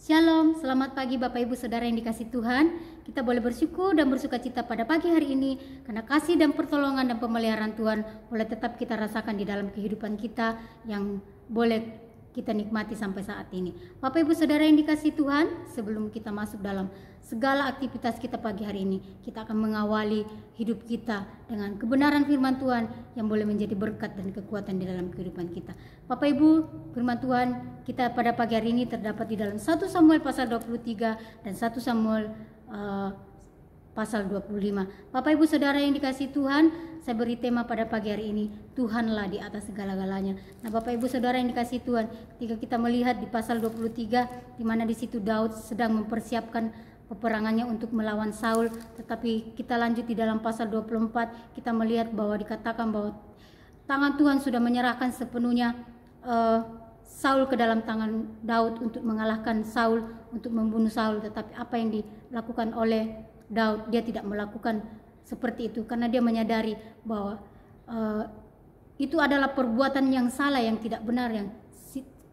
Shalom, selamat pagi Bapak Ibu Saudara yang dikasihi Tuhan. Kita boleh bersyukur dan bersukacita pada pagi hari ini karena kasih dan pertolongan dan pemeliharaan Tuhan boleh tetap kita rasakan di dalam kehidupan kita yang boleh kita nikmati sampai saat ini. Bapak Ibu Saudara yang dikasihi Tuhan, sebelum kita masuk dalam segala aktivitas kita pagi hari ini, kita akan mengawali hidup kita dengan kebenaran firman Tuhan yang boleh menjadi berkat dan kekuatan di dalam kehidupan kita. Bapak Ibu, firman Tuhan kita pada pagi hari ini terdapat di dalam 1 Samuel pasal 23 dan 1 Samuel pasal 25. Bapak Ibu Saudara yang dikasihi Tuhan, saya beri tema pada pagi hari ini, Tuhanlah di atas segala-galanya. Nah, Bapak Ibu Saudara yang dikasihi Tuhan, ketika kita melihat di pasal 23 di mana di situ Daud sedang mempersiapkan peperangannya untuk melawan Saul, tetapi kita lanjut di dalam pasal 24, kita melihat bahwa dikatakan bahwa tangan Tuhan sudah menyerahkan sepenuhnya Saul ke dalam tangan Daud untuk mengalahkan Saul, untuk membunuh Saul. Tetapi apa yang dilakukan oleh Daud, dia tidak melakukan seperti itu karena dia menyadari bahwa itu adalah perbuatan yang salah, yang tidak benar, yang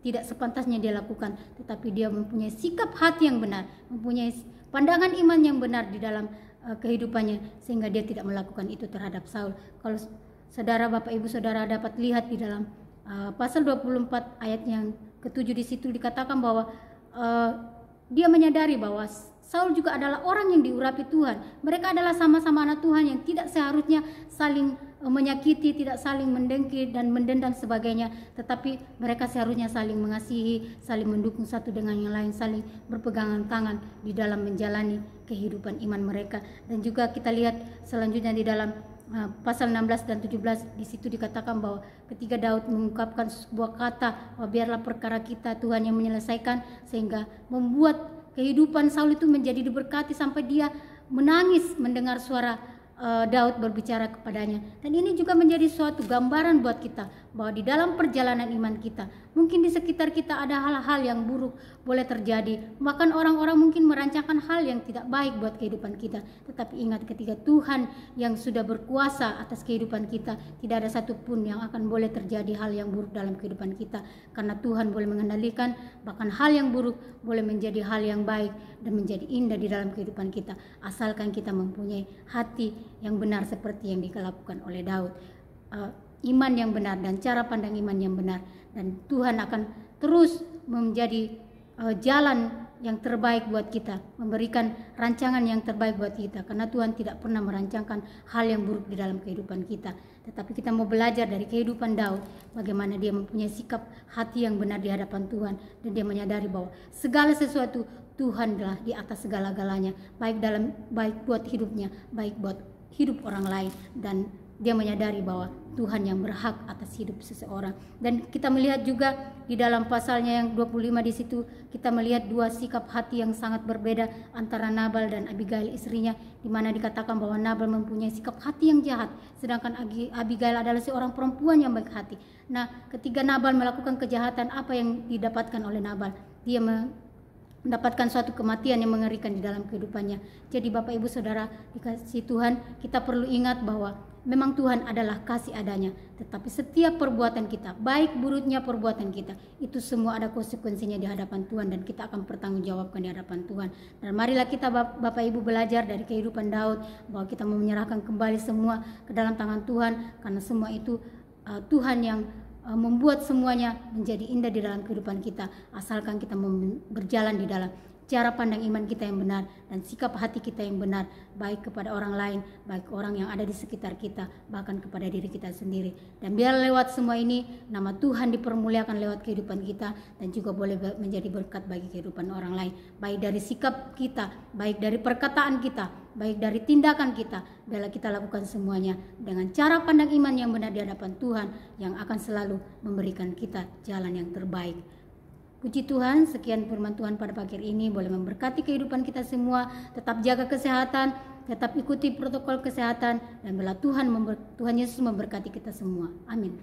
tidak sepantasnya dia lakukan. Tetapi dia mempunyai sikap hati yang benar, mempunyai pandangan iman yang benar di dalam kehidupannya, sehingga dia tidak melakukan itu terhadap Saul. Kalau saudara, Bapak Ibu Saudara dapat lihat di dalam pasal 24 ayat yang ke-7 di situ dikatakan bahwa dia menyadari bahwa Saul juga adalah orang yang diurapi Tuhan. Mereka adalah sama-sama anak Tuhan yang tidak seharusnya saling menyakiti, tidak saling mendengki dan mendendam sebagainya, tetapi mereka seharusnya saling mengasihi, saling mendukung satu dengan yang lain, saling berpegangan tangan di dalam menjalani kehidupan iman mereka. Dan juga kita lihat selanjutnya di dalam pasal 16 dan 17 di situ dikatakan bahwa ketika Daud mengungkapkan sebuah kata, biarlah perkara kita Tuhan yang menyelesaikan, sehingga membuat kehidupan Saul itu menjadi diberkati sampai dia menangis mendengar suara Daud berbicara kepadanya. Dan ini juga menjadi suatu gambaran buat kita bahwa di dalam perjalanan iman kita, mungkin di sekitar kita ada hal-hal yang buruk boleh terjadi. Bahkan orang-orang mungkin merancangkan hal yang tidak baik buat kehidupan kita. Tetapi ingat, ketika Tuhan yang sudah berkuasa atas kehidupan kita, tidak ada satupun yang akan boleh terjadi hal yang buruk dalam kehidupan kita. Karena Tuhan boleh mengendalikan bahkan hal yang buruk boleh menjadi hal yang baik dan menjadi indah di dalam kehidupan kita, asalkan kita mempunyai hati yang benar seperti yang dilakukan oleh Daud. Iman yang benar dan cara pandang iman yang benar, dan Tuhan akan terus menjadi jalan yang terbaik buat kita, memberikan rancangan yang terbaik buat kita, karena Tuhan tidak pernah merancangkan hal yang buruk di dalam kehidupan kita. Tetapi kita mau belajar dari kehidupan Daud, bagaimana dia mempunyai sikap hati yang benar di hadapan Tuhan, dan dia menyadari bahwa segala sesuatu Tuhan adalah di atas segala-galanya, baik buat hidupnya, baik buat hidup orang lain, dan dia menyadari bahwa Tuhan yang berhak atas hidup seseorang. Dan kita melihat juga di dalam pasalnya yang 25 di situ kita melihat dua sikap hati yang sangat berbeda antara Nabal dan Abigail istrinya, di mana dikatakan bahwa Nabal mempunyai sikap hati yang jahat, sedangkan Abigail adalah seorang perempuan yang baik hati. Nah, ketika Nabal melakukan kejahatan, apa yang didapatkan oleh Nabal? Dia mendapatkan suatu kematian yang mengerikan di dalam kehidupannya. Jadi Bapak Ibu Saudara dikasihi Tuhan, kita perlu ingat bahwa memang Tuhan adalah kasih adanya, tetapi setiap perbuatan kita, baik buruknya perbuatan kita, itu semua ada konsekuensinya di hadapan Tuhan, dan kita akan bertanggungjawabkan di hadapan Tuhan. Dan marilah kita Bapak Ibu belajar dari kehidupan Daud, bahwa kita mau menyerahkan kembali semua ke dalam tangan Tuhan, karena semua itu Tuhan yang membuat semuanya menjadi indah di dalam kehidupan kita, asalkan kita berjalan di dalam cara pandang iman kita yang benar dan sikap hati kita yang benar, baik kepada orang lain, baik orang yang ada di sekitar kita, bahkan kepada diri kita sendiri. Dan biar lewat semua ini nama Tuhan dipermuliakan lewat kehidupan kita, dan juga boleh menjadi berkat bagi kehidupan orang lain, baik dari sikap kita, baik dari perkataan kita, baik dari tindakan kita. Biarlah kita lakukan semuanya dengan cara pandang iman yang benar di hadapan Tuhan, yang akan selalu memberikan kita jalan yang terbaik. Puji Tuhan, sekian firman Tuhan pada pagi ini boleh memberkati kehidupan kita semua. Tetap jaga kesehatan, tetap ikuti protokol kesehatan, dan biarlah Tuhan Yesus memberkati kita semua. Amin.